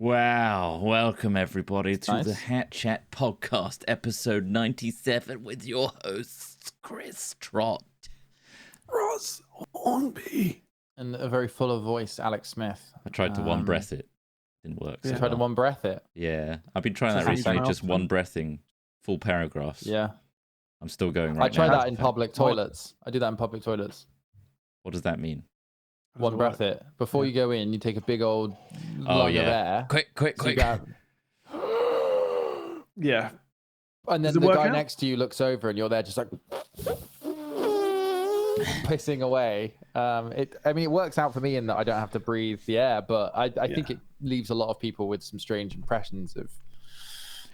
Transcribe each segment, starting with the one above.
Wow, welcome everybody to Nice. the Hat Chat podcast, episode 97, with your hosts, Chris, Trott, Ross, Hornby, and a very full of voice, Alex Smith. I tried to one breath it. Didn't work. You So tried to well. one breath it. Yeah, I've been trying that So recently, how just often? one breathing full paragraphs. Yeah, I'm still going right I try now. that in public toilets. I do that in public toilets. What does that mean? One breath it. Before you go in, you take a big old lung of air. Quick. So you go, Yeah. and then Does it the work guy out? next to you looks over, and you're there just like pissing away. It works out for me in that I don't have to breathe the air, but I think it leaves a lot of people with some strange impressions of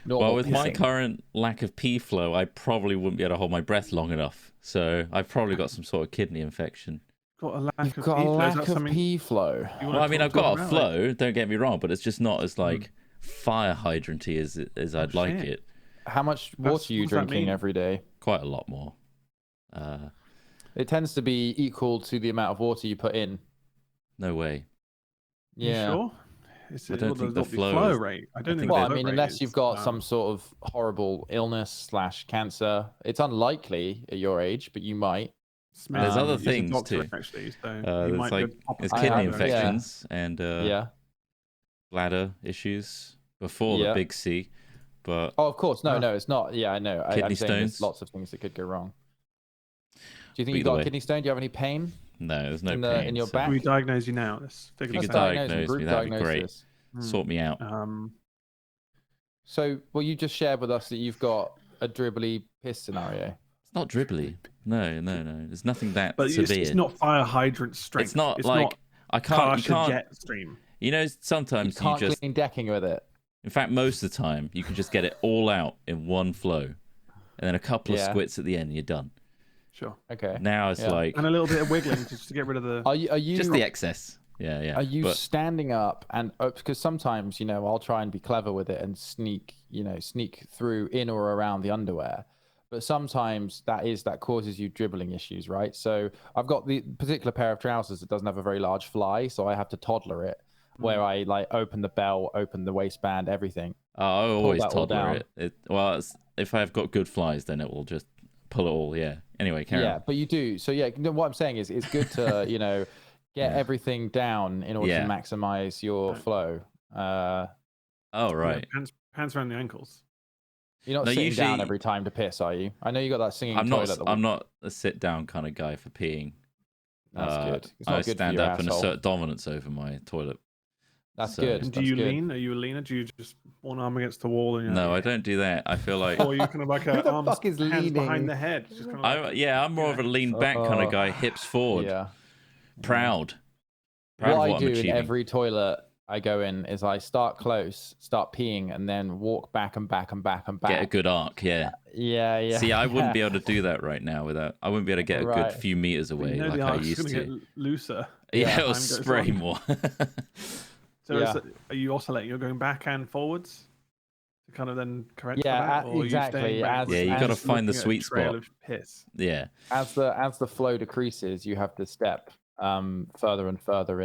normal Well, with my pissing. current lack of pee flow, I probably wouldn't be able to hold my breath long enough. So I've probably got some sort of kidney infection. Got a lack You've of got pee a flow. Is lack that of something pee flow. you wanna Well, I mean, talk I've to us got a about? flow, don't get me wrong, but it's just not as like fire hydranty as I'd like shit. it. How much water are you what does that drinking mean? every day? Quite a lot more. It tends to be equal to the amount of water you put in. No way. Yeah. You sure? I don't think the flow is- rate. I don't I think. think Well, the I flow mean, rate unless is, you've got some sort of horrible illness / cancer, it's unlikely at your age, but you might. Smith There's other is a things doctor, too. Actually, so you There's might like go pop there's a I kidney have- pill. infections and Yeah. bladder issues before Yeah. the big C. But Oh, of course. No, it's not. Yeah, I know. Kidney I'm saying there's stones? lots of things that could go wrong. Do you think Either you've got way. a kidney stone? Do you have any pain? no, there's no In pain. your so back? Can we diagnose you now? Let's figure you this could out. diagnose group me, that'd be great. diagnosis. Sort me out. So, well, you just shared with us that you've got a dribbly piss scenario. It's not dribbly. No. There's nothing that But severe. it's not fire hydrant strength. It's not it's like not I can't. You Kasha can't. jet stream. You know, You sometimes you can't just. clean decking with it. In fact, most of the time, you can just get it all out in one flow, and then a couple of Yeah. squirts at the end, and you're done. Sure. Okay. Now it's Yeah. like And a little bit of wiggling just to get rid of the. Are you just the excess. Yeah. Are you But standing up and because sometimes I'll try and be clever with it and sneak through in or around the underwear, but sometimes that causes you dribbling issues, right? So I've got the particular pair of trousers that doesn't have a very large fly, so I have to toddler it, where I like open the belt, open the waistband, everything. I always that all toddler it. If I've got good flies, then it will just pull it all. Yeah. Anyway, carry Yeah, on. but you do. So yeah, what I'm saying is, it's good to get everything down in order Yeah. to maximize your flow. Oh right. Pants around the ankles. You're not No, sitting down usually- every time to piss, are you? I know you got that singing I'm toilet. not. I'm not a sit down kind of guy for peeing. That's good. It's not I good stand for your up and asshole. assert dominance over my toilet. That's so- good. And do That's you good. lean? Are you a leaner? Do you just one arm against the wall? And No, I don't do that. I feel like Or you kind of like Who the arms, fuck is hands leaning? behind the head. Just kind of like, I'm more of a lean back kind of guy, hips forward, Yeah. proud. Proud What of I what do I'm in achieving. every toilet I go in is I start close, start peeing, and then walk back and back and back and back. Get a good arc, yeah. Yeah. See, I wouldn't be able to do that right now without. I wouldn't be able to get a Right. good few meters away you know like the I arc's used going to. to get looser. Yeah, time it'll goes spray on. more. So Yeah. are you oscillating? You're going back and forwards to kind of then correct Yeah, for that? Or exactly, Are you staying backwards as- Yeah, you and gotta just find the looking at a sweet trail spot. of piss. Yeah, As the flow decreases, you have to step further and further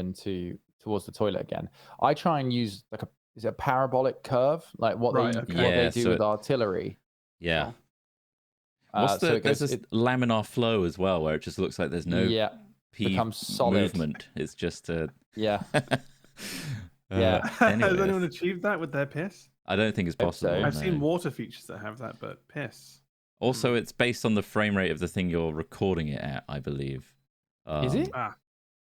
towards the toilet again. I try and use is it a parabolic curve, like what Right, they okay. what they Yeah, do so with artillery. yeah. So it There's goes- this laminar flow as well, where it just looks like there's no yeah, pee becomes solid. movement. It's just a. yeah. Yeah. Has Anyway, anyone achieved that with their piss? I don't think it's Hope possible. so. no. I've seen water features that have that, but piss. Also, it's based on the frame rate of the thing you're recording it at, I believe. Is it? Ah,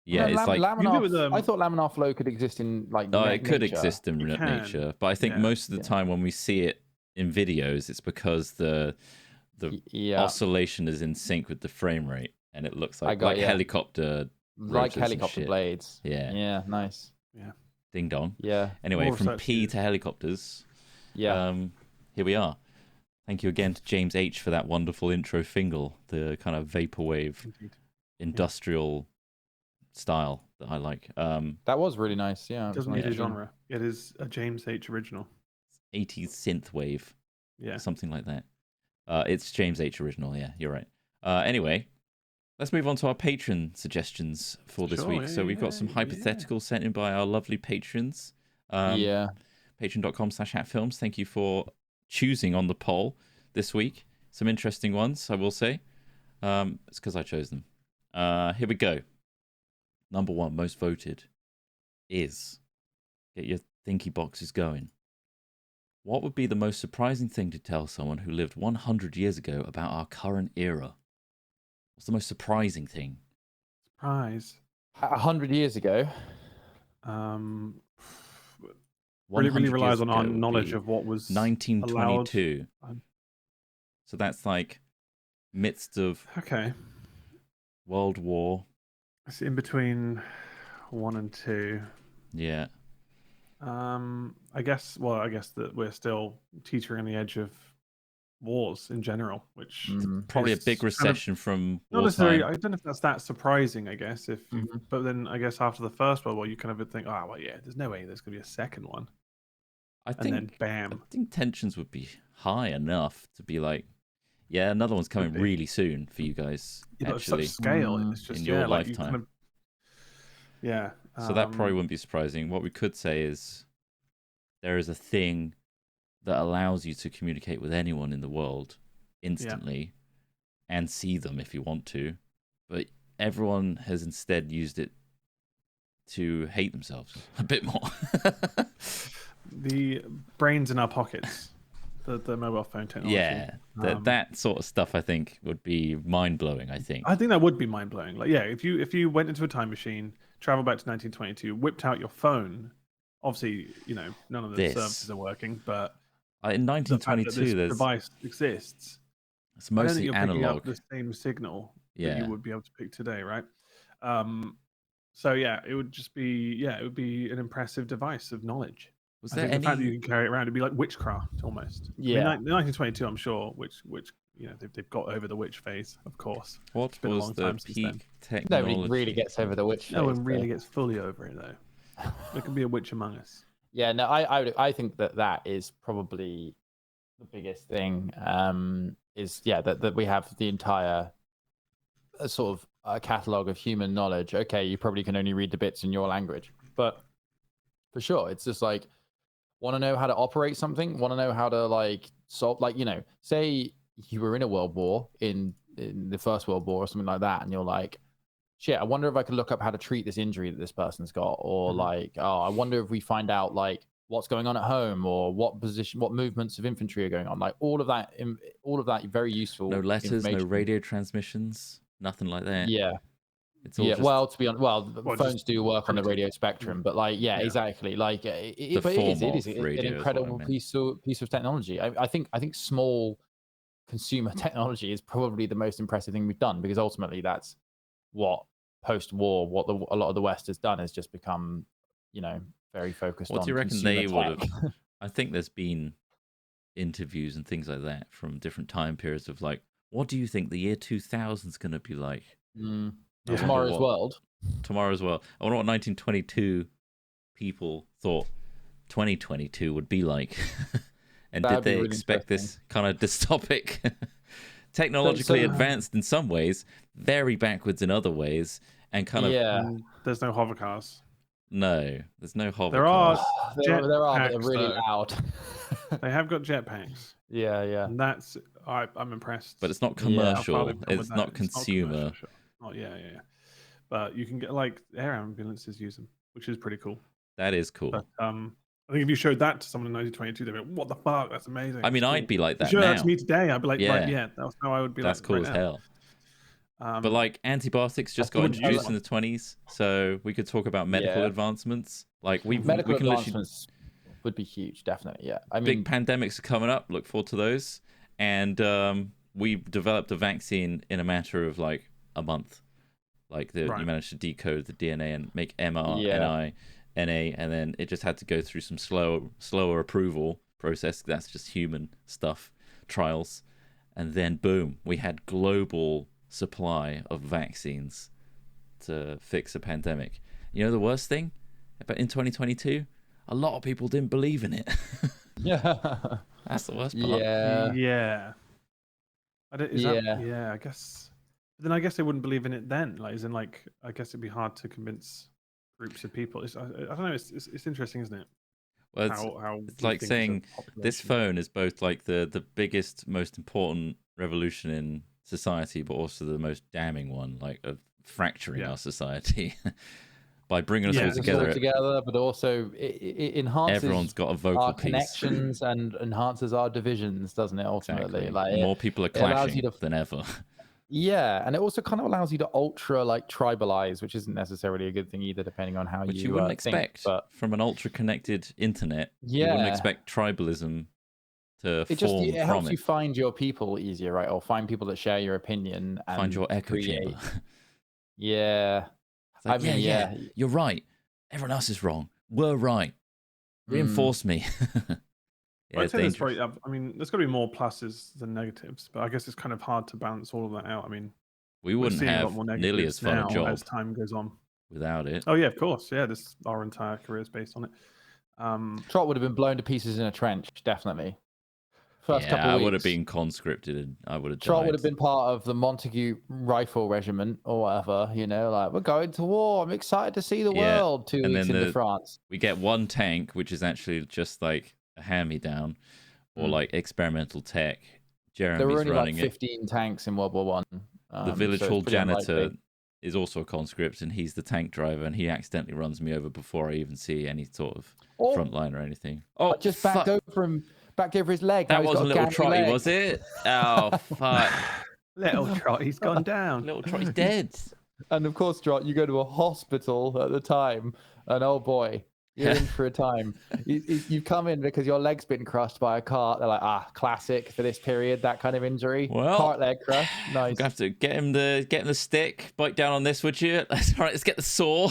Yeah, No, it's like You do laminar. it with, I thought laminar flow could exist in like. no, it could nature. exist in You can, nature, but I think yeah. most of the Yeah. time when we see it in videos, it's because the Yeah, oscillation is in sync with the frame rate, and it looks I like got- yeah. helicopter like rotors and helicopter shit. blades. Yeah, Yeah, nice. ding dong. Yeah, Anyway, More from research P needed. to helicopters. yeah. Here we are. Thank you again to James H for that wonderful intro fingle, the kind of vaporwave Indeed. industrial style that I like. That was really nice. Yeah, it was Doesn't nice need a to see. genre. It is a James H. original. 80s synth wave, Yeah. something like that. It's James H original. Yeah, you're right. Anyway, let's move on to our patron suggestions for this Sure, week. So we've got some hypotheticals sent in by our lovely patrons. Yeah. patreon.com/hatfilms. Thank you for choosing on the poll this week. Some interesting ones, I will say. It's because I chose them. Here we go. Number 1, most voted, is, get your thinky boxes going. What would be the most surprising thing to tell someone who lived 100 years ago about our current era? What's the most surprising thing? Surprise. 100 years ago. Really 100 relies years on our ago would knowledge be of what was 1922. allowed. So that's like midst of Okay. World War. It's in between 1 and 2. Yeah. I guess that we're still teetering on the edge of wars in general, which Probably a is big kind of recession from not necessarily. wartime. I don't know if that's that surprising. I guess but then I guess after the First World War, you kind of would think, oh well, yeah, there's no way there's going to be a second one. I And then bam. I think tensions would be high enough to be like, yeah, another one's coming really soon for you guys. But Actually, such scale, it's just in your like lifetime. you kind of, yeah. So that probably wouldn't be surprising. What we could say is there is a thing that allows you to communicate with anyone in the world instantly and see them if you want to. But everyone has instead used it to hate themselves a bit more. The brains in our pockets, the mobile phone technology. Yeah, that sort of stuff I think would be mind-blowing, I think. I think that would be mind-blowing. Like, yeah, if you went into a time machine, traveled back to 1922, whipped out your phone, obviously, none of the services are working, but in 1922, this device exists. It's mostly I don't think you're analog. picking up the same signal that you would be able to pick today, right? So yeah, it would just be it would be an impressive device of knowledge. Was I there think any? the fact that you can carry it around, it'd be like witchcraft almost. Yeah. I mean, 1922, I'm sure, which they've got over the witch phase, of course. What been a was long the time since then. peak technology? Nobody really gets over the witch phase. No one really gets fully over it though. There can be a witch among us. Yeah, no, I think that is probably the biggest thing. That we have the entire sort of catalog of human knowledge. Okay, you probably can only read the bits in your language, but for sure, it's just like, want to know how to operate something, want to know how to like solve, like, say you were in a world war, in the First World War or something like that, and you're like, shit, I wonder if I could look up how to treat this injury that this person's got, or like, oh, I wonder if we find out like what's going on at home, or what movements of infantry are going on, like all of that very useful. No letters, no radio transmissions, nothing like that. Yeah. It's all just... well, to be honest, phones do work on the radio spectrum, but like, exactly. Like, it is an incredible piece of technology. I think small consumer technology is probably the most impressive thing we've done, because ultimately that's what post-war, a lot of the West has done, is just become, very focused on. What do you reckon consumer they would tech. have? I think there's been interviews and things like that from different time periods of like, what do you think the year 2000 is going to be like? Tomorrow's world. Tomorrow's world. I wonder what 1922 people thought 2022 would be like. And did they expect this kind of dystopic, technologically advanced in some ways, very backwards in other ways, and kind of... There's no hover cars. No, there's no hover there cars. There are, but they're really though. loud. They have got jetpacks. Yeah. And that's... I'm impressed. But it's not commercial. It's not consumer. Yeah. But you can get, like, air ambulances use them, which is pretty cool. That is cool. But, I think if you showed that to someone in 1922, they'd be like, what the fuck? That's amazing. I mean, I'd be like that now. now. That to me today, I'd be like, that's how I would be. That's like, cool right as now. hell. But like, antibiotics just got introduced in the 20s, so we could talk about medical advancements. Like medical advancements would be huge, definitely. Yeah, I mean, big pandemics are coming up. Look forward to those. And we've developed a vaccine in a matter of like a month. Like you managed to decode the DNA and make mRNA, NA, and then it just had to go through some slower approval process. That's just human stuff, trials, and then boom, we had global supply of vaccines to fix a pandemic. You know the worst thing? But in 2022, a lot of people didn't believe in it. Yeah, that's the worst part. Yeah. I guess. But then I guess they wouldn't believe in it then. Like, as in, like, I guess it'd be hard to convince groups of people. I don't know. It's interesting, isn't it? Well, how it's like saying this phone is both like the biggest, most important revolution in society, but also the most damning one, like of fracturing our society by bringing us all together. But also it enhances everyone's got a vocal our piece. Connections and enhances our divisions, doesn't it? Ultimately, exactly. More people are clashing than ever. Yeah, and it also kind of allows you to ultra like tribalize, which isn't necessarily a good thing either, depending on how you wouldn't expect but from an ultra connected internet. You wouldn't expect tribalism to form. It helps you find your people easier, right? Or find people that share your opinion and find your echo chamber. Yeah. Like, I mean, you're right. Everyone else is wrong. We're right. Reinforce me. I'd say there's probably, I mean, there's got to be more pluses than negatives, but I guess it's kind of hard to balance all of that out. I mean, we wouldn't have nearly as fun a job as time goes on without it. Oh yeah, of course. Yeah, our entire career is based on it. Trott would have been blown to pieces in a trench, definitely. First couple of weeks, I would have been conscripted and I would have died. Trott would have been part of the Montague Rifle Regiment or whatever, like, we're going to war. I'm excited to see the world. 2 weeks into France. We get one tank, which is actually just like a hand-me-down or like experimental tech. Jeremy's there were only running like 15 tanks in World War One. The village hall janitor is also a conscript, and he's the tank driver, and he accidentally runs me over before I even see any sort of front line or anything. I just backed over his leg. That was a little Trotty, was it? Oh, fuck. Little Trot, he's gone down. Little Trotty's dead. And of course, Trot, you go to a hospital at the time, and oh boy, you're in for a time. You come in because your leg's been crushed by a cart. They're like, classic for this period, that kind of injury. Well, cart leg crush. Nice. You have to get him the stick. Bite down on this, would you? That's right. Let's get the saw.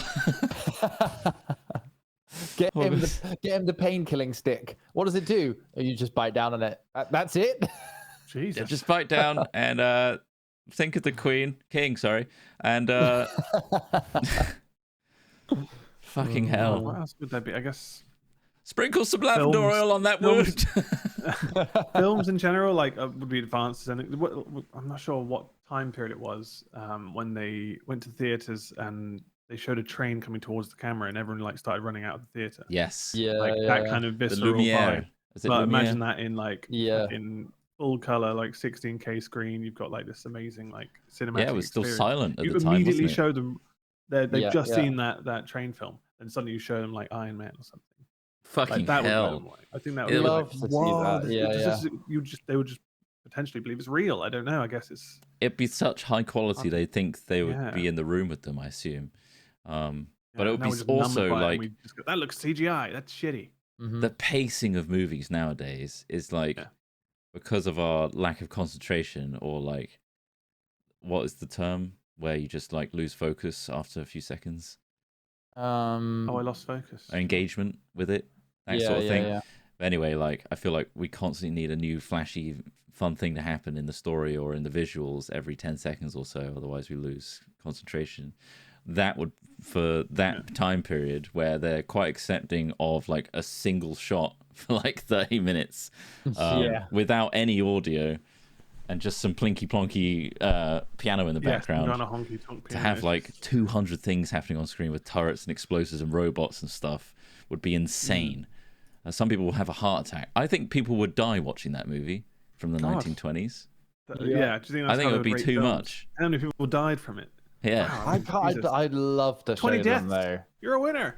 Get him the pain killing stick. What does it do? You just bite down on it. That's it. Jesus. Yeah, just bite down and think of the king, and fucking hell. What else would there be? I guess sprinkle some lavender oil on that wound. Films in general, like would be advanced. And I'm not sure what time period it was when they went to theaters and they showed a train coming towards the camera, and everyone like started running out of the theater. Yes, that kind of visceral vibe. But imagine that in in full color, like 16K screen. You've got like this amazing like cinematic. Yeah, it was still silent at the time. You immediately show them. They've just seen that train film, and suddenly you show them like Iron Man or something. Fucking that hell! I think that would love to see that. They would just potentially believe it's real. I don't know. I guess it'd be such high quality. They think they would be in the room with them. I assume. But it would be also like that looks CGI. That's shitty. The pacing of movies nowadays is like because of our lack of concentration, or like what is the term where you just like lose focus after a few seconds? I lost focus. Engagement with it, that sort of thing. But anyway, like I feel like we constantly need a new flashy, fun thing to happen in the story or in the visuals every 10 seconds or so. Otherwise, we lose concentration. That would, for that time period where they're quite accepting of like a single shot for like 30 minutes without any audio and just some plinky plonky piano in the background, to have like 200 things happening on screen with turrets and explosives and robots and stuff would be insane. Some people will have a heart attack. I think people would die watching that movie from the 1920s. Do you think I think it would be too much. How many people died from it? Yeah, I'd love to show 20 deaths. them though. You're a winner.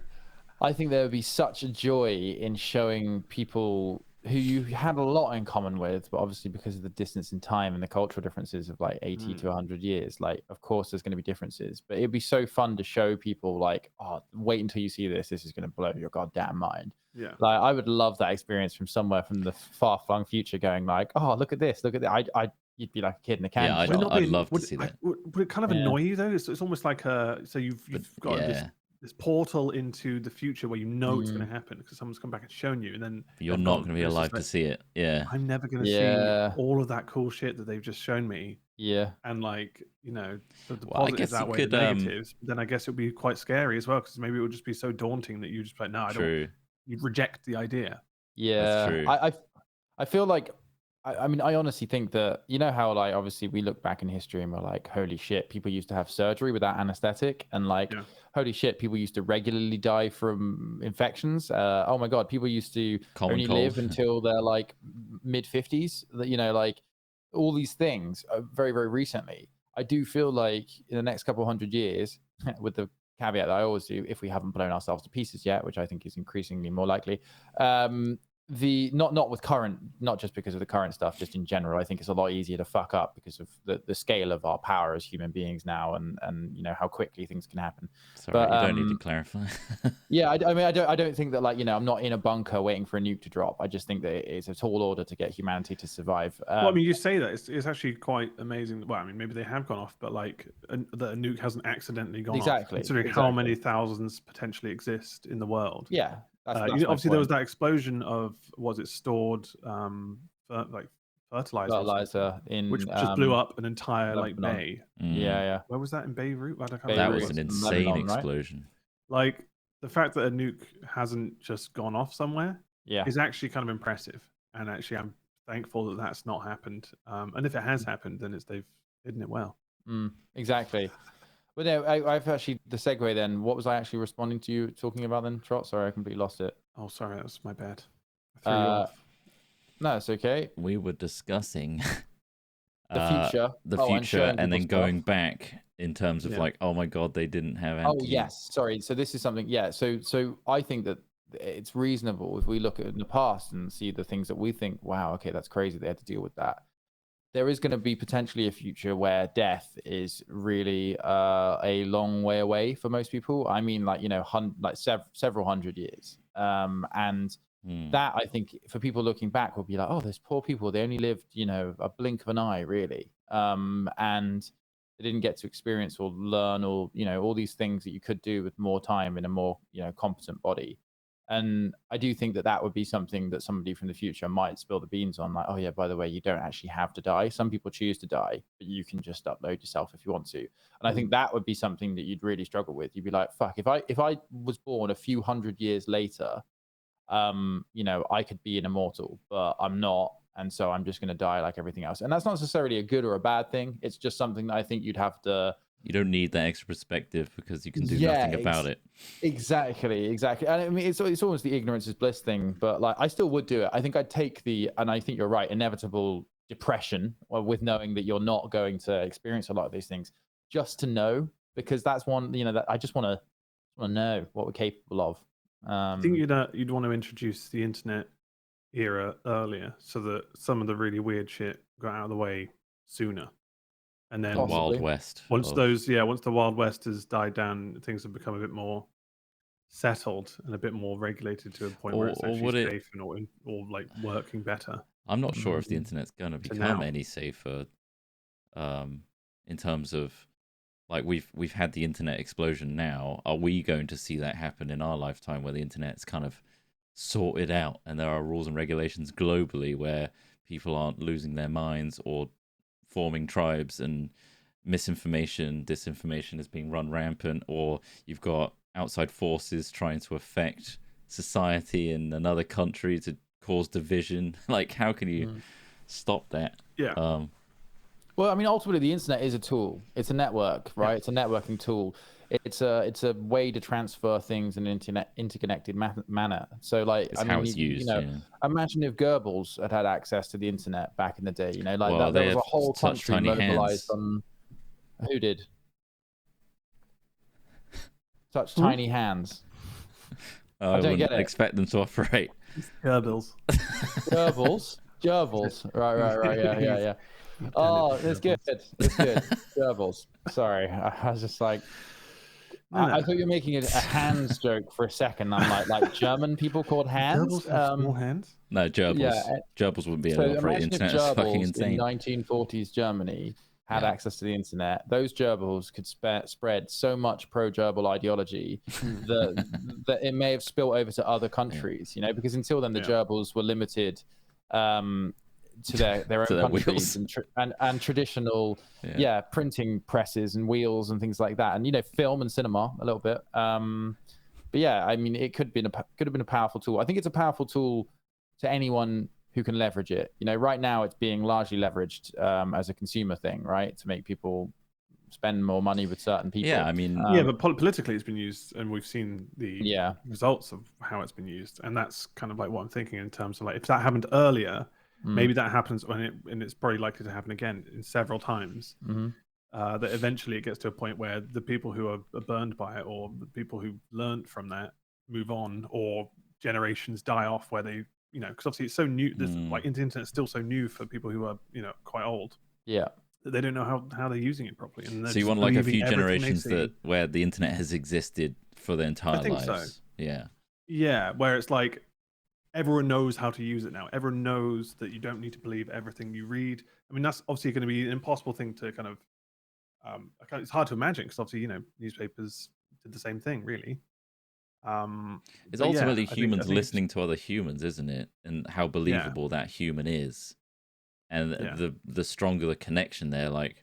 I think there would be such a joy in showing people who you had a lot in common with, but obviously because of the distance in time and the cultural differences of like 80 to 100 years, like of course there's going to be differences, but it'd be so fun to show people like, wait until you see this is going to blow your goddamn mind. Yeah, like I would love that experience from somewhere from the far-flung future, going like, look at this. You'd be like a kid in a candy shop. I'd love to see that. Would it kind of annoy you though? It's almost like so you've got this portal into the future where it's going to happen because someone's come back and shown you, and then you're not going to be alive to see it. Yeah, I'm never going to see all of that cool shit that they've just shown me. Yeah, and like the positives outweigh the negatives. Then I guess it would be quite scary as well, because maybe it would just be so daunting that you just like, no, I don't. You'd reject the idea. Yeah, I feel like I mean, I honestly think that, you know how, like, obviously we look back in history and we're like, holy shit, people used to have surgery without anesthetic, and like, holy shit, people used to regularly die from infections. Oh my God, people used to only live until they're like mid 50s. You know, like all these things very, very recently. I do feel like in the next couple 100 years, with the caveat that I always do, if we haven't blown ourselves to pieces yet, which I think is increasingly more likely, not with current, not just because of the current stuff, just in general, I think it's a lot easier to fuck up because of the scale of our power as human beings now, and you know how quickly things can happen. Sorry, but, you don't need to clarify. Yeah, I mean, I don't think that, like, you know, I'm not in a bunker waiting for a nuke to drop. I just think that it's a tall order to get humanity to survive. Well, I mean, you say that it's actually quite amazing. Well, I mean, maybe they have gone off, but like that a nuke hasn't accidentally gone off, considering how many thousands potentially exist in the world. Yeah. That's obviously there was that explosion of, was it stored like fertilizer in which just blew up an entire like bay. Yeah. Where was that, in Beirut? That was an insane explosion. Right? Like the fact that a nuke hasn't just gone off somewhere is actually kind of impressive, and actually I'm thankful that that's not happened. And if it has happened, then they've hidden it well. Exactly. But no, I've actually, the segue then, what was I actually responding to you talking about then, Trott? Sorry, I completely lost it. Oh, sorry, that was my bad. I threw you off. No, it's okay. We were discussing the future, and then going back in terms of like, oh my God, they didn't have anti. Oh, yes. Sorry. So this is something, So I think that it's reasonable if we look at in the past and see the things that we think, wow, okay, that's crazy, they had to deal with that. There is going to be potentially a future where death is really a long way away for most people. I mean, like, you know, several hundred years. And that, I think, for people looking back, will be like, oh, those poor people, they only lived, you know, a blink of an eye, really. And they didn't get to experience or learn, or, you know, all these things that you could do with more time in a more, you know, competent body. And I do think that would be something that somebody from the future might spill the beans on, like, oh yeah, by the way, you don't actually have to die. Some people choose to die, but you can just upload yourself if you want to. And I think that would be something that you'd really struggle with. You'd be like, fuck, if I was born a few hundred years later, you know, I could be an immortal, but I'm not. And so I'm just going to die like everything else. And that's not necessarily a good or a bad thing. It's just something that I think you'd have to... You don't need that extra perspective because you can do nothing about it. Exactly. And I mean, it's almost the ignorance is bliss thing, but like, I still would do it. I think I'd take and I think you're right, inevitable depression with knowing that you're not going to experience a lot of these things, just to know, because that's one, you know, that I just want to know what we're capable of. I think you'd want to introduce the internet era earlier, so that some of the really weird shit got out of the way sooner. And then Wild West. Once the Wild West has died down, things have become a bit more settled and a bit more regulated to a point where it's actually safe and or like working better. I'm not sure if the internet's going to become any safer, in terms of, like, we've had the internet explosion now. Are we going to see that happen in our lifetime, where the internet's kind of sorted out and there are rules and regulations globally where people aren't losing their minds or forming tribes, and disinformation is being run rampant, or you've got outside forces trying to affect society in another country to cause division? Like, how can you stop that? Well, I mean, ultimately the internet is a tool. It's a network, right? It's a networking tool. It's a way to transfer things in an interconnected manner. So, like, it's how it's used. You know, imagine if Goebbels had access to the internet back in the day. You know, like there was a whole country mobilized on. Who did? Such tiny hands. I don't get it. Expect them to operate. Goebbels. Right. Yeah. Oh, it's good. Goebbels. Sorry, I was just like, I thought you were making a hands joke for a second. I'm like German people called hands. Goebbels have small hands? No, gerbils. Yeah. Gerbils wouldn't be able to operate internet. It's fucking insane. In 1940s Germany had access to the internet. Those gerbils could spread so much pro-gerbil ideology that it may have spilled over to other countries. You know, because until then the gerbils were limited to their own countries and traditional printing presses and wheels and things like that, and, you know, film and cinema a little bit, but yeah, I mean, it could have been a powerful tool. I think it's a powerful tool to anyone who can leverage it. Right now it's being largely leveraged as a consumer thing, right, to make people spend more money with certain people. Yeah, I mean, but politically it's been used, and we've seen the results of how it's been used, and that's kind of like what I'm thinking in terms of like, if that happened earlier, maybe that happens and it's probably likely to happen again in several times. That eventually it gets to a point where the people who are burned by it, or the people who learned from that, move on, or generations die off where they, because obviously it's so new. This like the internet is still so new for people who are quite old. Yeah. That they don't know how they're using it properly. And so you want like a few generations where the internet has existed for their entire lives. So. Yeah. Yeah, where it's like everyone knows how to use it now. Everyone knows that you don't need to believe everything you read. I mean, that's obviously going to be an impossible thing to kind of. It's hard to imagine because obviously newspapers did the same thing, really. It's ultimately humans listening to other humans, isn't it? And how believable that human is. And the stronger the connection there, like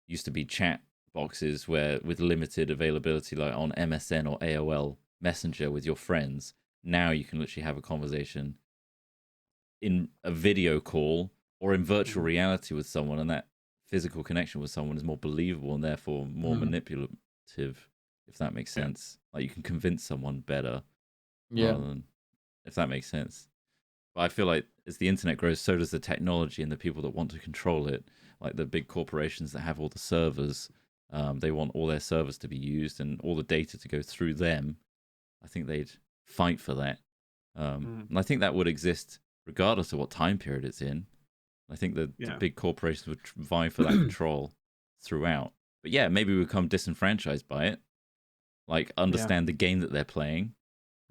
used to be chat boxes where with limited availability, like on MSN or AOL Messenger with your friends. Now you can literally have a conversation in a video call or in virtual reality with someone, and that physical connection with someone is more believable and therefore more manipulative, if that makes sense. Like you can convince someone better, rather than, if that makes sense. But I feel like as the internet grows, so does the technology and the people that want to control it. Like the big corporations that have all the servers, they want all their servers to be used and all the data to go through them. I think they'd fight for that. And I think that would exist regardless of what time period it's in. I think the big corporations would vie for that control throughout. But yeah, maybe we become disenfranchised by it. Like understand the game that they're playing.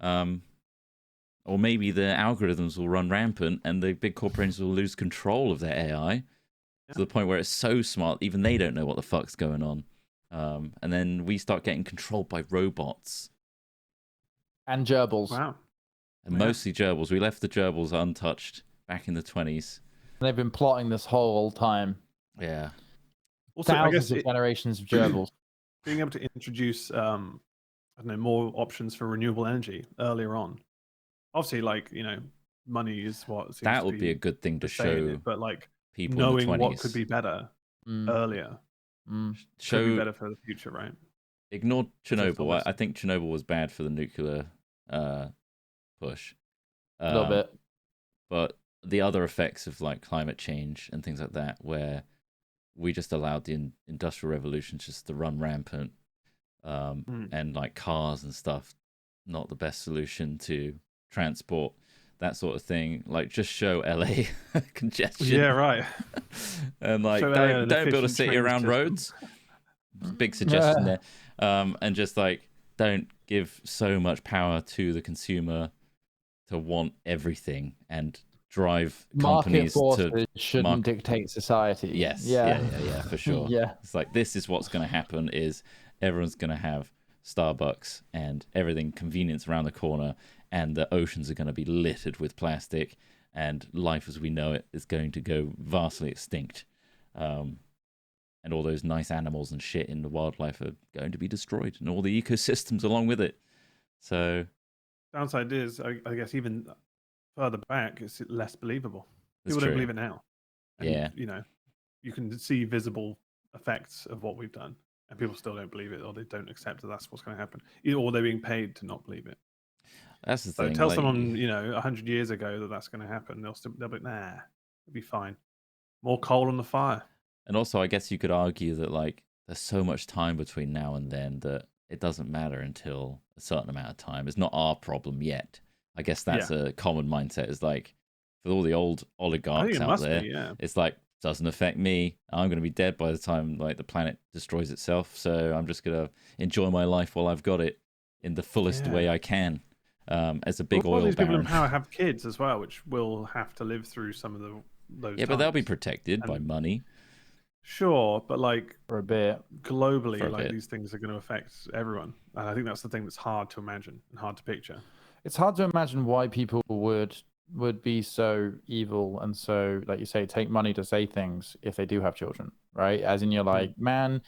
Or maybe the algorithms will run rampant and the big corporations will lose control of their AI to the point where it's so smart, even they don't know what the fuck's going on. And then we start getting controlled by robots. And gerbils. Wow. And mostly gerbils. We left the gerbils untouched back in the 20s. They've been plotting this whole time. Yeah. Also, thousands of generations of gerbils. Being able to introduce, more options for renewable energy earlier on. Obviously, like, money is what seems that would be a good thing to show it, but like people knowing in the 20s. what could be better earlier show could be better for the future, right? Ignore Chernobyl. I think Chernobyl was bad for the nuclear push. A little bit. But the other effects of like climate change and things like that, where we just allowed the industrial revolution just to run rampant, and like cars and stuff, not the best solution to transport, that sort of thing. Like just show LA congestion. Yeah, right. And like don't build a city around roads. Big suggestion there. And just like don't give so much power to the consumer to want everything and drive companies to shouldn't dictate society. Yes. Yeah, for sure. Yeah. It's like this is what's going to happen is everyone's going to have Starbucks and everything convenience around the corner, and the oceans are going to be littered with plastic, and life as we know it is going to go vastly extinct. And all those nice animals and shit in the wildlife are going to be destroyed, and all the ecosystems along with it. So downside is, I guess, even further back, it's less believable. People don't believe it now. And, you can see visible effects of what we've done, and people still don't believe it, or they don't accept that that's what's going to happen, or they're being paid to not believe it. That's the thing. Tell someone 100 years ago that that's going to happen, they'll be like, nah, it'll be fine. More coal on the fire. And also, I guess you could argue that like there's so much time between now and then that it doesn't matter until a certain amount of time. It's not our problem yet. I guess that's a common mindset. Is like for all the old oligarchs out there, it's like doesn't affect me. I'm going to be dead by the time like the planet destroys itself. So I'm just going to enjoy my life while I've got it in the fullest way I can. As a big oil baron. These people in power have kids as well, which will have to live through some of those. Yeah, but they'll be protected by money. Sure, but like for a bit globally, these things are going to affect everyone. And I think that's the thing that's hard to imagine and hard to picture. It's hard to imagine why people would be so evil and so, like you say, take money to say things if they do have children, right? As in, you're like, man,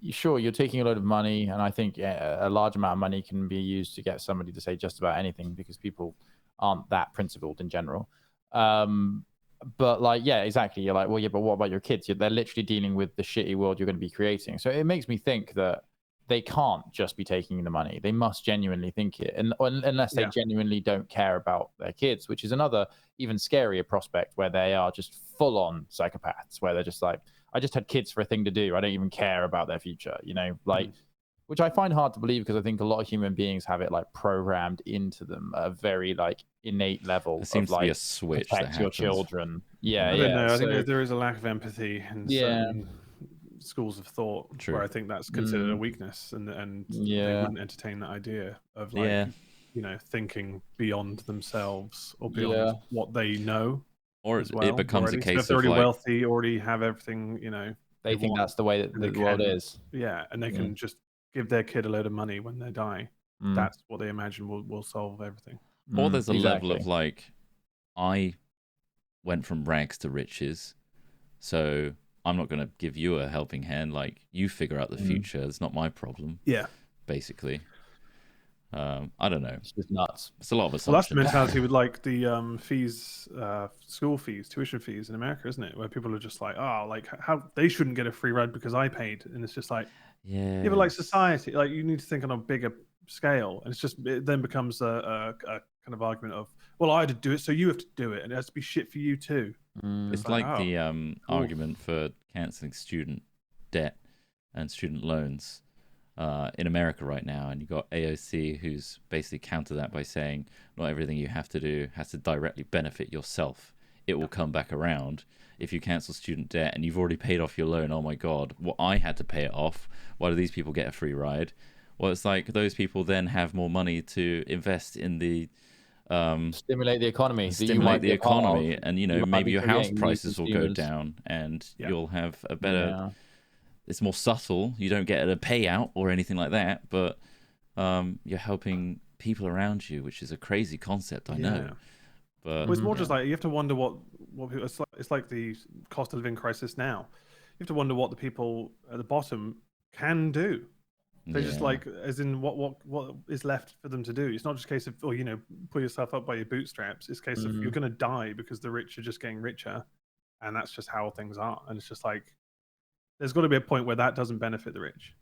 sure, you're taking a load of money, and I think a large amount of money can be used to get somebody to say just about anything because people aren't that principled in general. But like, yeah, exactly. You're like, well, yeah, but what about your kids? They're literally dealing with the shitty world you're going to be creating. So it makes me think that they can't just be taking the money. They must genuinely think it, and unless they genuinely don't care about their kids, which is another even scarier prospect, where they are just full on psychopaths, where they're just like, I just had kids for a thing to do. I don't even care about their future, like, which I find hard to believe, because I think a lot of human beings have it like programmed into them at a very like innate level. There seems of, like, to be a switch that protect your happens. children. Yeah, I don't know. I think there is a lack of empathy in certain schools of thought where I think that's considered a weakness, and they wouldn't entertain that idea of like thinking beyond themselves or beyond what they know, or it becomes a case so if they're of already like, wealthy, already have everything, they think that's the way that the world is. And they can just give their kid a load of money when they die. That's what they imagine will solve everything. Or there's a level of like, I went from rags to riches, so I'm not going to give you a helping hand. Like, you figure out the future. It's not my problem. Yeah. Basically. I don't know. It's just nuts. It's a lot of assumptions. Well, that's the mentality with like the fees, school fees, tuition fees in America, isn't it? Where people are just like, oh, like how they shouldn't get a free ride because I paid. And it's just like, yeah, but like society, like you need to think on a bigger scale. And it then becomes a kind of argument of, well, I had to do it, so you have to do it. And it has to be shit for you too. It's like the argument for cancelling student debt and student loans in America right now. And you've got AOC, who's basically countered that by saying, not everything you have to do has to directly benefit yourself. It will come back around. If you cancel student debt and you've already paid off your loan, oh my God, well, I had to pay it off. Why do these people get a free ride? Well, it's like those people then have more money to invest in the stimulate the economy. And maybe your house prices will go down, and you'll have a better. It's more subtle. You don't get a payout or anything like that, but you're helping people around you, which is a crazy concept. I know, but it's more just like you have to wonder what people, it's like the cost of living crisis now. You have to wonder what the people at the bottom can do. They're just like, as in what is left for them to do. It's not just a case of, pull yourself up by your bootstraps. It's a case of you're going to die because the rich are just getting richer, and that's just how things are. And it's just like, there's got to be a point where that doesn't benefit the rich.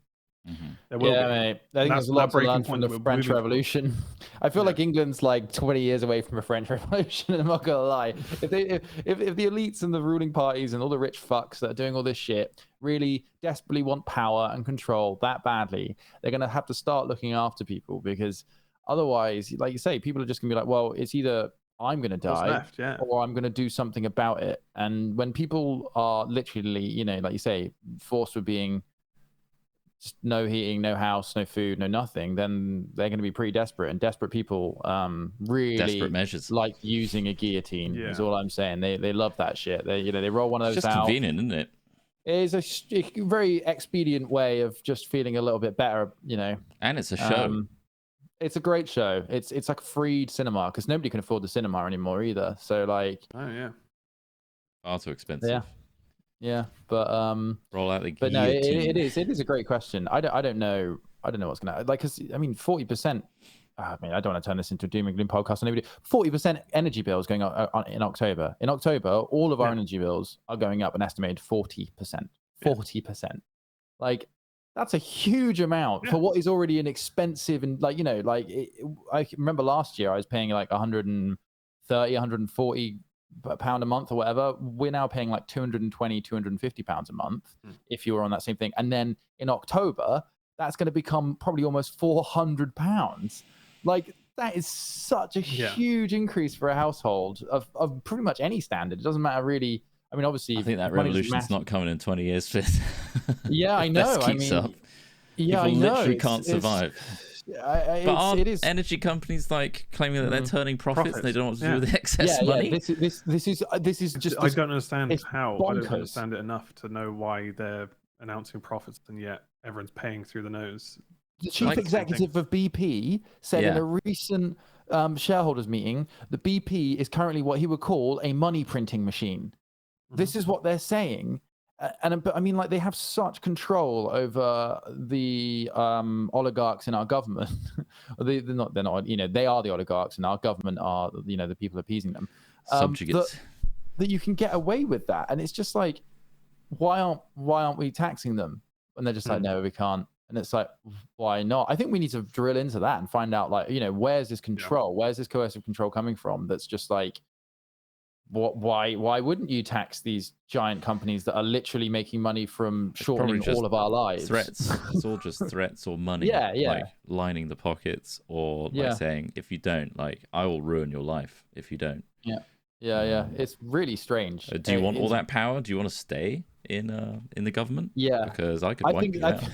There will be. Mate. I think there's a lot to learn from the French Revolution. I feel like England's like 20 years away from a French Revolution. I'm not gonna lie. If the elites and the ruling parties and all the rich fucks that are doing all this shit really desperately want power and control that badly, they're gonna have to start looking after people, because otherwise, like you say, people are just gonna be like, well, it's either I'm going to die or I'm going to do something about it. And when people are literally, like you say, forced with being just no heating, no house, no food, no nothing, then they're going to be pretty desperate. And desperate people really desperate measures, like using a guillotine is all I'm saying. They love that shit. They roll one of those out. It's just convenient, isn't it? It is a very expedient way of just feeling a little bit better, And it's a show. It's a great show. It's like free cinema, because nobody can afford the cinema anymore either. So like, far too expensive. Yeah, but roll out the guillotine. But no, it is a great question. I don't know what's gonna, like, because 40%. I mean, I don't want to turn this into a doom and gloom podcast on everybody. 40% energy bills going up in October. In October, all of our energy bills are going up an estimated 40%. 40%. Like, that's a huge amount for what is already an expensive, and like, I remember last year I was paying like 130, 140 pound a month or whatever. We're now paying like 220, 250 pounds a month if you were on that same thing. And then in October, that's going to become probably almost 400 pounds. Like, that is such a huge increase for a household of pretty much any standard. It doesn't matter really. I mean, obviously, I think that revolution's not coming in 20 years, Fizz. Yeah, I know. Up, yeah, I know. Literally can't survive. But it is energy companies like claiming that they're turning profits and they don't know what to do with the excess money? This is just. I don't understand how. Bonkers. I don't understand it enough to know why they're announcing profits and yet everyone's paying through the nose. The chief executive of BP said in a recent shareholders meeting that BP is currently what he would call a money printing machine. This is what they're saying. But I mean, like, they have such control over the oligarchs in our government. They're not, you know, they are the oligarchs, and our government are, you know, the people appeasing them. Subjugates. That you can get away with that, and it's just like, why aren't we taxing them? And they're just like, no, we can't. And it's like, why not? I think we need to drill into that and find out, like, you know, where's this control? Where's this coercive control coming from? That's just like, why wouldn't you tax these giant companies that are literally making money from shortening all of our lives? Threats. It's all just threats or money. Like lining the pockets, or like saying, if you don't, like, I will ruin your life if you don't. Yeah. It's really strange. Do you want all that power? Do you want to stay in the government? Yeah, because I could wipe you out.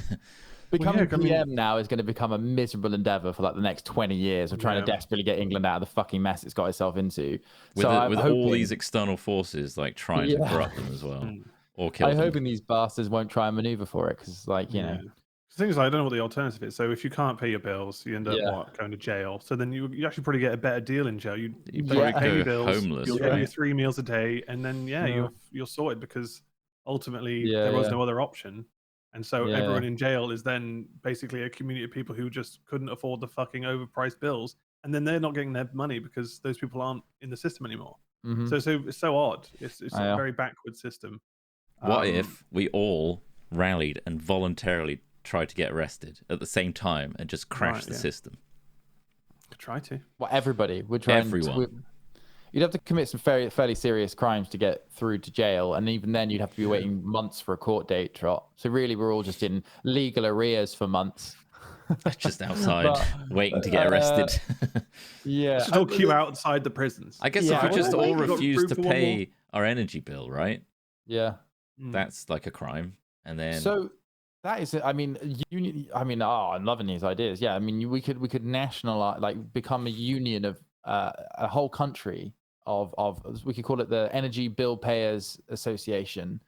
Becoming PM now is going to become a miserable endeavor for like the next 20 years of trying to desperately get England out of the fucking mess it's got itself into. With all these external forces like trying to corrupt them as well, or kill them. I'm hoping these bastards won't try and maneuver for it, because, like, you know. The thing is, I don't know what the alternative is. So if you can't pay your bills, you end up going to jail. So then you actually probably get a better deal in jail. You pay your bills, homeless, you'll get your 3 meals a day, and then you're sorted, because ultimately there was no other option. And so everyone in jail is then basically a community of people who just couldn't afford the fucking overpriced bills, and then they're not getting their money because those people aren't in the system anymore. So it's so odd. It's a very backward system. What if we all rallied and voluntarily tried to get arrested at the same time and just crash the system? Could try to. Well, everybody would try. Everyone. You'd have to commit some fairly serious crimes to get through to jail, and even then you'd have to be waiting months for a court date, Trot. So really, we're all just in legal arrears for months. Just outside, waiting to get arrested. Just all queue outside the prisons. I guess if we just all refuse to pay our energy bill, right? Yeah. That's like a crime. And then... So that is, I mean, I'm loving these ideas. Yeah, I mean, we could nationalize, like, become a union of a whole country of we could call it the Energy Bill Payers Association,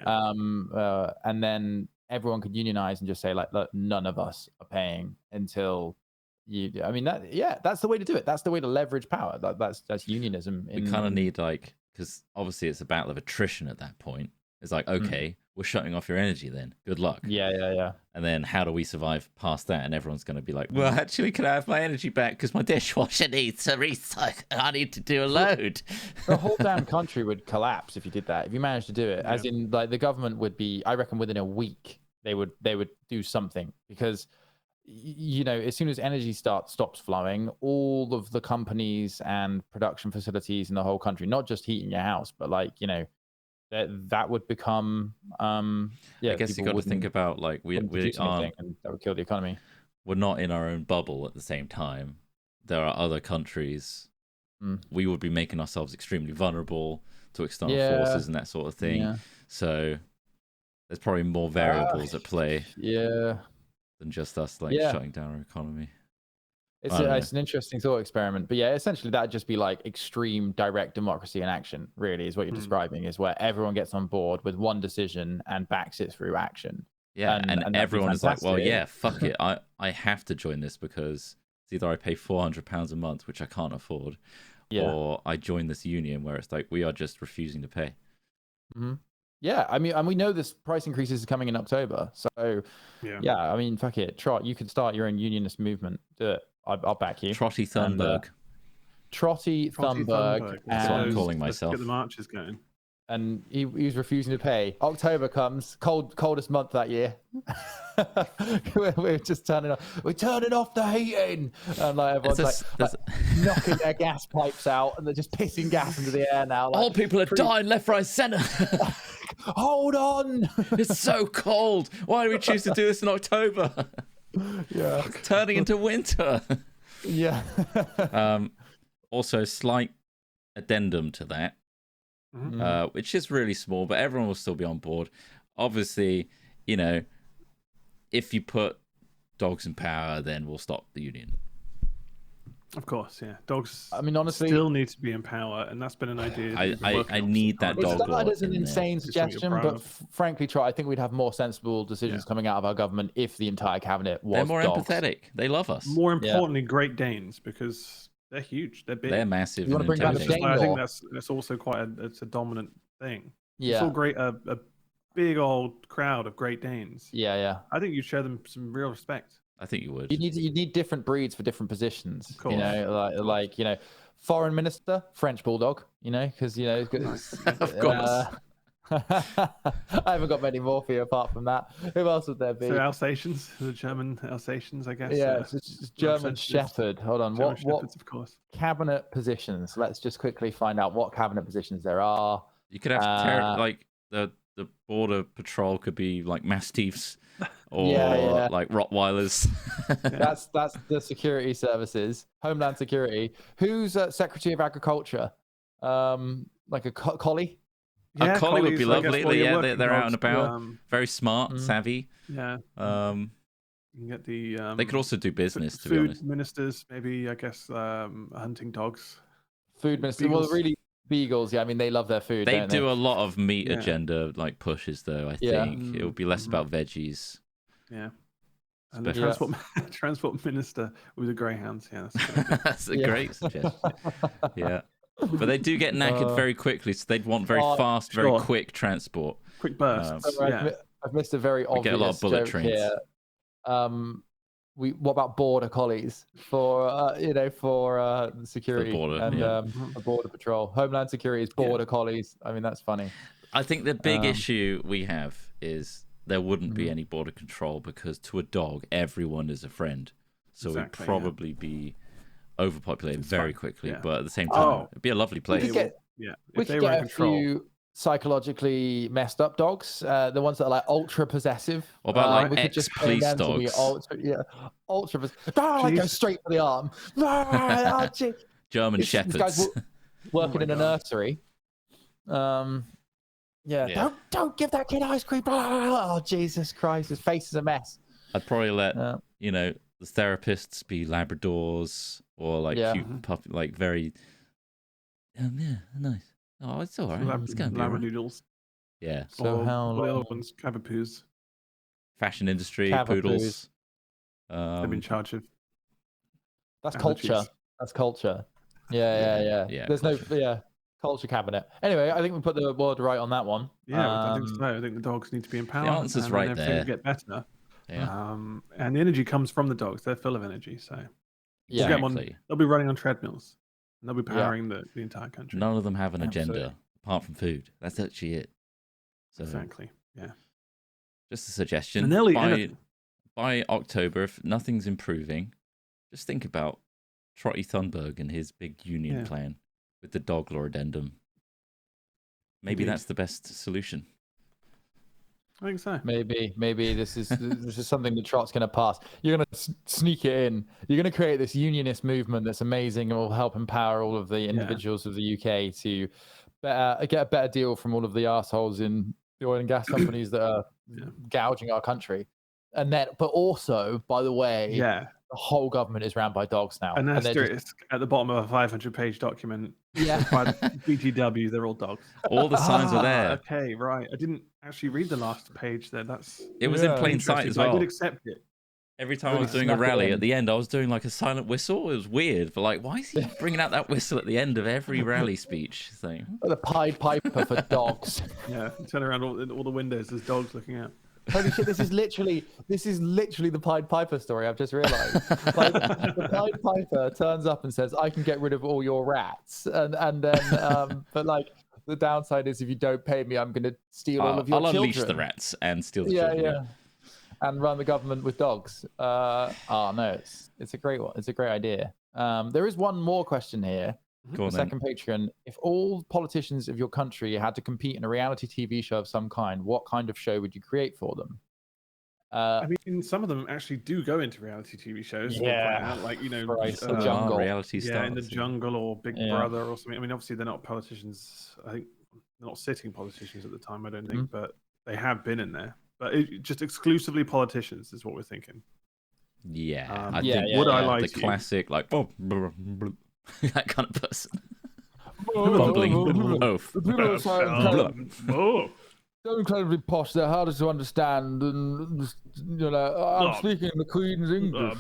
and then everyone could unionize and just say, like, look, none of us are paying until you. I mean, that's the way to do it. That's the way to leverage power. That's unionism. We kind of need, like, because obviously it's a battle of attrition at that point. It's like, okay, we're shutting off your energy then. Good luck. Yeah. And then how do we survive past that? And everyone's going to be like, well, actually, can I have my energy back? Because my dishwasher needs to recycle. I need to do a load. The whole damn country would collapse if you did that. If you managed to do it, as in, like, the government would be, I reckon, within a week, they would do something, because, you know, as soon as energy stops flowing, all of the companies and production facilities in the whole country, not just heating your house, but, like, you know, that would become I guess you got to think about, like, we aren't, and that would kill the economy. We're not in our own bubble at the same time. There are other countries. We would be making ourselves extremely vulnerable to external forces and that sort of thing. So there's probably more variables at play than just us, like, shutting down our economy. It's an interesting thought experiment, but essentially that'd just be like extreme direct democracy in action, really, is what you're describing, is where everyone gets on board with one decision and backs it through action. And everyone is like, well, fuck it, I have to join this, because it's either I pay £400 a month, which I can't afford, or I join this union where it's like, we are just refusing to pay. Yeah, I mean, and we know this price increases are coming in October, so I mean, fuck it, Trot, you could start your own unionist movement. Do it. I'll back you. Trotty Thunberg. Trotty Thunberg. That's what I'm calling myself. Get the marches going. And he was refusing to pay. October comes, coldest month that year. we're just turning off the heating, and like everyone's knocking their gas pipes out, and they're just pissing gas into the air now. Like, all people are dying left, right, centre. Hold on, it's so cold. Why do we choose to do this in October? Turning into winter. Also, slight addendum to that, which is really small, but everyone will still be on board. Obviously, you know, if you put dogs in power, then we'll stop the union. Of course, yeah. Dogs, I mean, honestly, still need to be in power, and that's been an idea. I need that dog. It's not as an insane suggestion, but frankly, I think we'd have more sensible decisions coming out of our government if the entire cabinet was. They're more dogs. empathetic. They love us. More importantly, Great Danes, because they're huge. They're big. They're massive. You want to bring back the Dane I think that's also quite a dominant thing. Yeah. It's all great. big old crowd of Great Danes, Yeah. I think you'd show them some real respect. I think you would. You need different breeds for different positions. Of course. You know, like foreign minister, French bulldog. You know, because Of course. I haven't got many more for you apart from that. Who else would there be? So Alsatians, the German Alsatians, I guess. Yeah, it's German Shepherd. Hold on. German What Shepherds, of course. cabinet positions? Let's just quickly find out what cabinet positions there are. You could have like the border patrol could be like mastiffs or like Rottweilers. That's the security services, Homeland Security. Who's Secretary of Agriculture? Like a collie. Yeah, a collie would be lovely. They're out and about, very smart, savvy. Yeah. You can get the. They could also do business. To be food honest, ministers, maybe. I guess hunting dogs. Food ministers. Well, really, beagles. Yeah, I mean they love their food. They do a lot of meat agenda like pushes, though. I think it would be less about veggies. Yeah. And the transport minister with the greyhounds. Yeah, that's a great suggestion. Yeah. But they do get knackered very quickly, so they'd want very fast, very quick transport. Quick bursts. I've missed a very obvious get a lot of bullet joke trains. Here. What about border collies for security and border patrol? Homeland Security is border collies. I mean, that's funny. I think the big issue we have is there wouldn't be any border control because to a dog, everyone is a friend. So it'd probably be overpopulated very quickly, but at the same time, it'd be a lovely place. We could get a few psychologically messed up dogs, the ones that are like ultra possessive. What about like ex-police dogs? Ultra possessive. I go straight for the arm. German shepherds. Guys working in a nursery. Don't give that kid ice cream. Oh, Jesus Christ, his face is a mess. I'd probably let the therapists be Labradors or like cute puppy, like very nice. Oh, it's all right. It's gonna be Labradoodles. Yeah. So how the other ones? Cavapoos. Fashion industry, poodles. They've been in charge of. That's culture. That's culture. Yeah. There's no culture cabinet. Anyway, I think we put the word right on that one. Yeah, I think so. I think the dogs need to be empowered. The answer's right everything there. Will get better. Yeah. And the energy comes from the dogs. They're full of energy. So exactly. They'll be running on treadmills. And they'll be powering the entire country. None of them have an agenda apart from food. That's actually it. So, exactly. Yeah. Just a suggestion. And they'll eat anything. By October, if nothing's improving, just think about Trotty Thunberg and his big union plan with the dog law addendum. Maybe that's the best solution. I think so. Maybe this is something that Trott's going to pass. You're going to sneak it in. You're going to create this unionist movement that's amazing and will help empower all of the individuals of the UK to get a better deal from all of the assholes in the oil and gas companies that are gouging our country. And then, but also, by the way, the whole government is ran by dogs now. And that's at the bottom of a 500-page document. Yeah. By the BTW, they're all dogs. All the signs are there. Okay, right. I didn't actually read the last page there. It was in plain sight as well. I did accept it. Every time I was doing a rally, at the end, I was doing like a silent whistle. It was weird, but like, why is he bringing out that whistle at the end of every rally speech thing? The Pied Piper for dogs. Yeah, turn around all the windows. There's dogs looking out. Holy shit! This is literally the Pied Piper story. I've just realised. Like, the Pied Piper turns up and says, "I can get rid of all your rats," and then, but like the downside is if you don't pay me, I'm going to steal all of your children. I'll unleash the rats and steal the children. Yeah. And run the government with dogs. No, it's a great one. It's a great idea. There is one more question here. Go on, second Patreon. If all politicians of your country had to compete in a reality TV show of some kind, what kind of show would you create for them? I mean, some of them actually do go into reality TV shows. Yeah, like the jungle, reality stars. In the jungle or Big Brother or something. I mean, obviously they're not politicians. I think they're not sitting politicians at the time. I don't think, but they have been in there. But just exclusively politicians is what we're thinking. Yeah, I think would I like the classic like that kind of person. Bumbling. They're incredibly posh. They're harder to understand, and I'm speaking the Queen's English.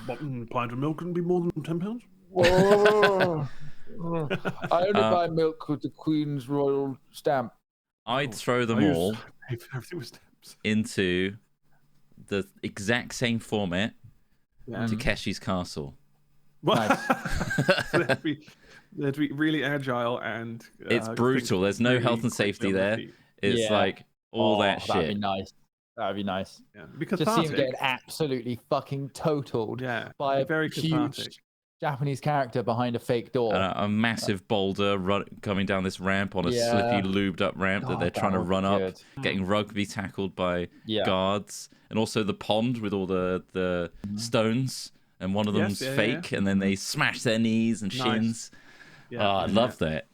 Pint of milk can be more than £10. I only buy milk with the Queen's royal stamp. I'd throw them all Everything was steps. into the exact same format, Takeshi's Castle. Nice. So they had to be really agile and It's brutal. There's no really health and quickly safety on their there. feet. It's like all that shit. That'd be nice. That'd be nice. Yeah, because Just see him getting absolutely fucking totaled by a very huge Japanese character behind a fake door. A massive boulder coming down this ramp on a slippy, lubed up ramp that they're trying to run up, getting rugby tackled by guards, and also the pond with all the stones, and one of them's fake, and then they smash their knees and shins. I love that.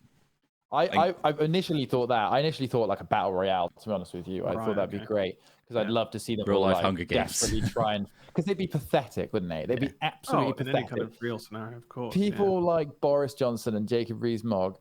I initially thought that. I initially thought like a battle royale. To be honest with you, I thought that'd be great because I'd love to see them real life like, Hunger Games. Desperately try and because they'd be pathetic, wouldn't they? They'd be absolutely pathetic. In any kind of real scenario, of course. People like Boris Johnson and Jacob Rees-Mogg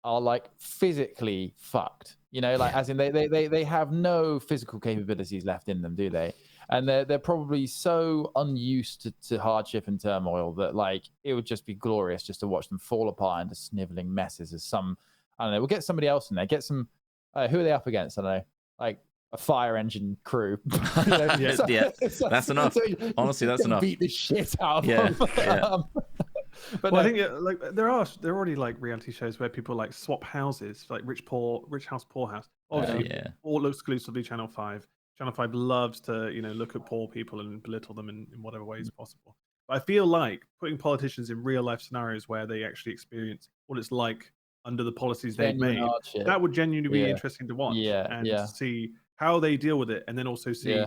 are like physically fucked. You know, like as in they have no physical capabilities left in them, do they? And they're probably so unused to hardship and turmoil that like it would just be glorious just to watch them fall apart into sniveling messes as some. I don't know. We'll get somebody else in there. Get some. Who are they up against? I don't know. Like a fire engine crew. That's enough. Honestly, that's enough. Beat the shit out of them. But I think like there are already like reality shows where people like swap houses, like rich house, poor house. Obviously, all exclusively Channel 5. Channel 5 loves to look at poor people and belittle them in whatever ways possible. But I feel like putting politicians in real life scenarios where they actually experience what it's like under the policies they've made, that would genuinely be interesting to watch and see how they deal with it, and then also see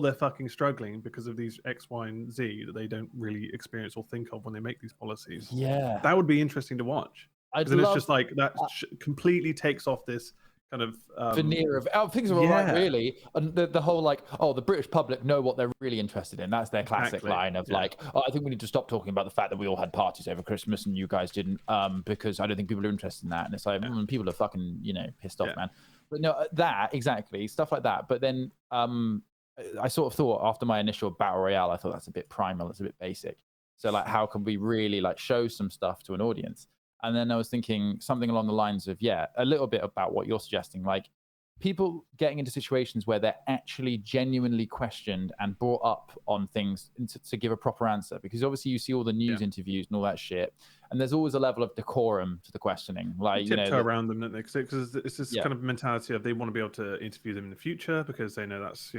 they're fucking struggling because of these X, Y, and Z that they don't really experience or think of when they make these policies. Yeah, that would be interesting to watch. It's just like that completely takes off this kind of veneer of things are all right, really, and the whole like the British public know what they're really interested in. That's their classic line of like, I think we need to stop talking about the fact that we all had parties over Christmas and you guys didn't, because I don't think people are interested in that. And it's like people are fucking pissed off, man. But no, that exactly stuff like that. But then I sort of thought after my initial battle royale, I thought that's a bit primal, it's a bit basic. So like, how can we really like show some stuff to an audience? And then I was thinking something along the lines of, a little bit about what you're suggesting, like people getting into situations where they're actually genuinely questioned and brought up on things to give a proper answer. Because obviously you see all the news interviews and all that shit, and there's always a level of decorum to the questioning. Like tiptoe around them, don't they? Because it's this kind of mentality of they want to be able to interview them in the future because they know that's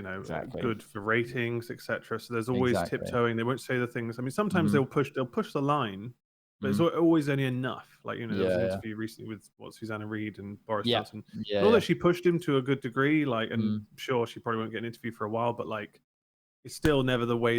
good for ratings, etc. So there's always tiptoeing. They won't say the things. I mean, sometimes they'll push the line. But it's always only enough. Like, there was an interview recently with Susanna Reid and Boris Johnson. Although she pushed him to a good degree, like, and sure, she probably won't get an interview for a while, but like, it's still never the way.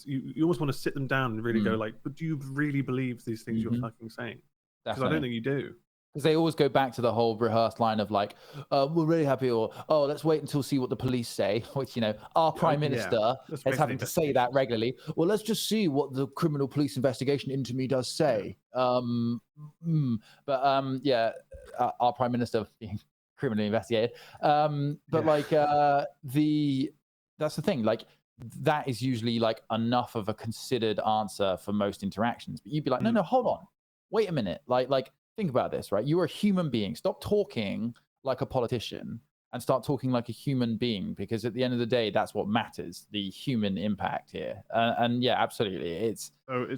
You almost want to sit them down and really go like, but do you really believe these things you're fucking saying? Because I don't think you do. Because they always go back to the whole rehearsed line of like, we're really happy, or let's wait until see what the police say, which our prime minister is having to say that regularly. Well, let's just see what the criminal police investigation into me does say. Our prime minister being criminally investigated. But like that's the thing, like that is usually like enough of a considered answer for most interactions. But you'd be like, no, hold on, wait a minute, like. Think about this, right? You're a human being. Stop talking like a politician and start talking like a human being, because at the end of the day, that's what matters, the human impact here. And absolutely. It's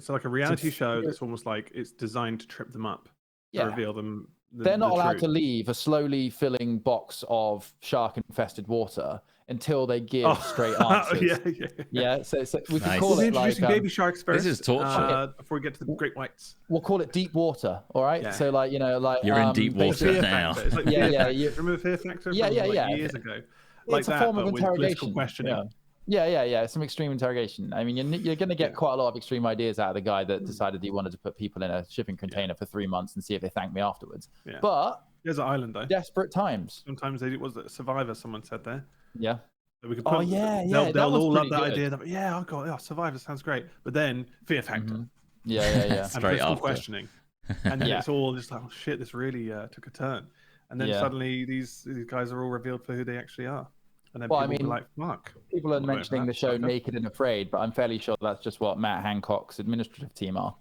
like a reality show that's almost like it's designed to trip them up, to reveal them. They're not allowed to leave a slowly filling box of shark-infested water until they give straight answers. So we can call it like baby sharks first. This is torture. Before we get to the great whites, we'll call it deep water. All right. So like you're in deep water now. Like remember the Fear Factor? Years ago. Like it's a form of interrogation. Questioning. Some extreme interrogation. I mean, you're going to get quite a lot of extreme ideas out of the guy that decided he wanted to put people in a shipping container for 3 months and see if they thank me afterwards. But there's an island though. Desperate times. Sometimes they was a Survivor. Someone said there. Yeah. So we could put, they'll all love that idea. That Survivor sounds great. But then Fear Factor. And straight after questioning, and then it's all just like, oh shit, this really took a turn. And then suddenly these guys are all revealed for who they actually are. And then people are like, fuck. People are mentioning the show Naked and Afraid, but I'm fairly sure that's just what Matt Hancock's administrative team are.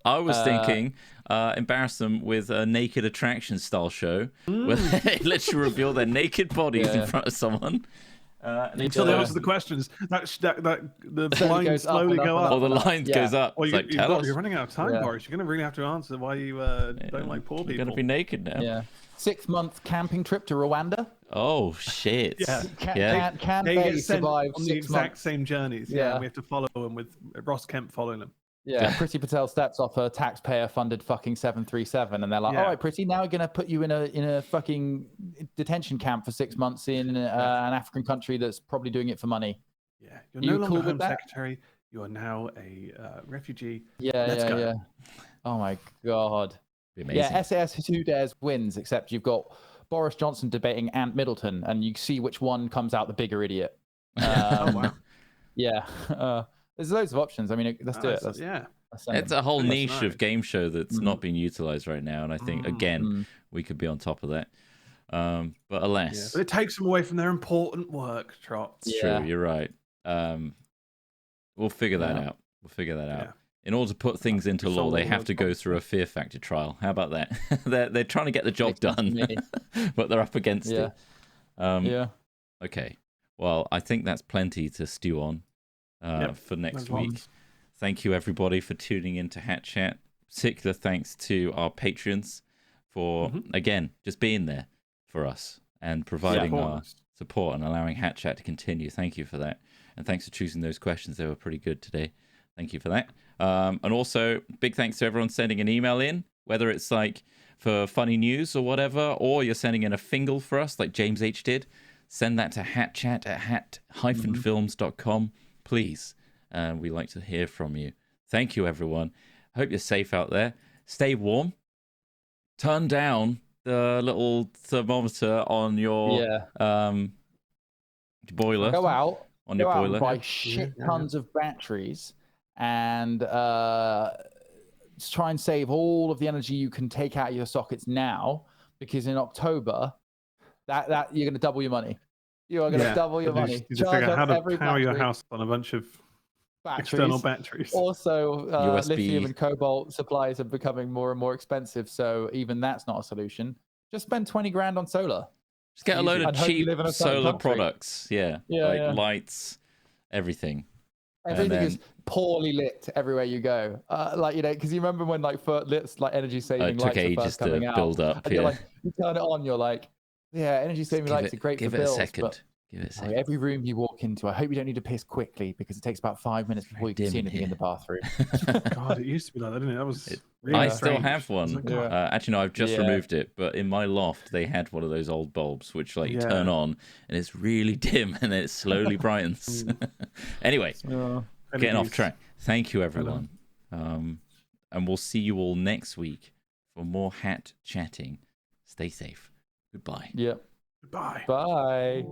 I was thinking embarrass them with a naked attraction style show where they literally reveal their naked bodies in front of someone. Until they answer the questions, the blinds slowly go up. Or the lines goes up. Well, it's you're running out of time, Boris. You're going to really have to answer why you don't like poor people. You're going to be naked now. Yeah. 6-month camping trip to Rwanda. Oh, shit. Can they survive on the exact same journeys? Yeah, we have to follow them with Ross Kemp following them. Yeah, Priti Patel steps off a taxpayer-funded fucking 737, and they're like, "All right, Priti, now we're gonna put you in a fucking detention camp for 6 months in an African country that's probably doing it for money." Yeah, you're no longer Home Secretary. You are now a refugee. Let's go. Yeah. Oh my god. Yeah, SAS Who Dares wins, except you've got Boris Johnson debating Ant Middleton, and you see which one comes out the bigger idiot. Oh wow. Yeah. There's loads of options. I mean, let's do it. It's a whole niche of game show that's not being utilized right now, and I think again we could be on top of that. But alas, but it takes them away from their important work. Trot. It's true. You're right. We'll figure that out. Yeah. In order to put things into law, they have to go through a fear factor trial. How about that? they're trying to get the job done, but they're up against it. Okay. Well, I think that's plenty to stew on. For next week. Thank you everybody for tuning in to Hat Chat. Particular thanks to our patrons for again just being there for us and providing our support and allowing Hat Chat to continue. Thank you for that, and thanks for choosing those questions. They were pretty good today. Thank you for that. And also big thanks to everyone sending an email in, whether it's like for funny news or whatever, or you're sending in a fingal for us like James H did. Send that to hatchat@hat-films.com. Please, we like to hear from you. Thank you, everyone. Hope you're safe out there. Stay warm. Turn down the little thermometer on your boiler. Go out on your boiler. And buy shit tons of batteries and try and save all of the energy you can take out of your sockets now, because in October, that you're going to double your money. You are going to double your money. You figure out how to power your house on a bunch of external batteries. Also, lithium and cobalt supplies are becoming more and more expensive, so even that's not a solution. Just spend 20 grand on solar. Just get a load of cheap solar products. Lights, everything. Everything is poorly lit everywhere you go. Because you remember when energy saving lights were first coming out. Build up. And you turn it on, you're like, energy saving lights are great for bills. Give it a second. Every room you walk into, I hope you don't need to piss quickly, because it takes about 5 minutes before you can see anything in the bathroom. God, it used to be like that, didn't it? That was really I strange. Still have one. Actually, no, I've just removed it. But in my loft, they had one of those old bulbs, which you turn on, and it's really dim, and then it slowly brightens. Anyway, getting off track. Thank you, everyone. And we'll see you all next week for more hat chatting. Stay safe. Goodbye. Yep. Goodbye. Bye.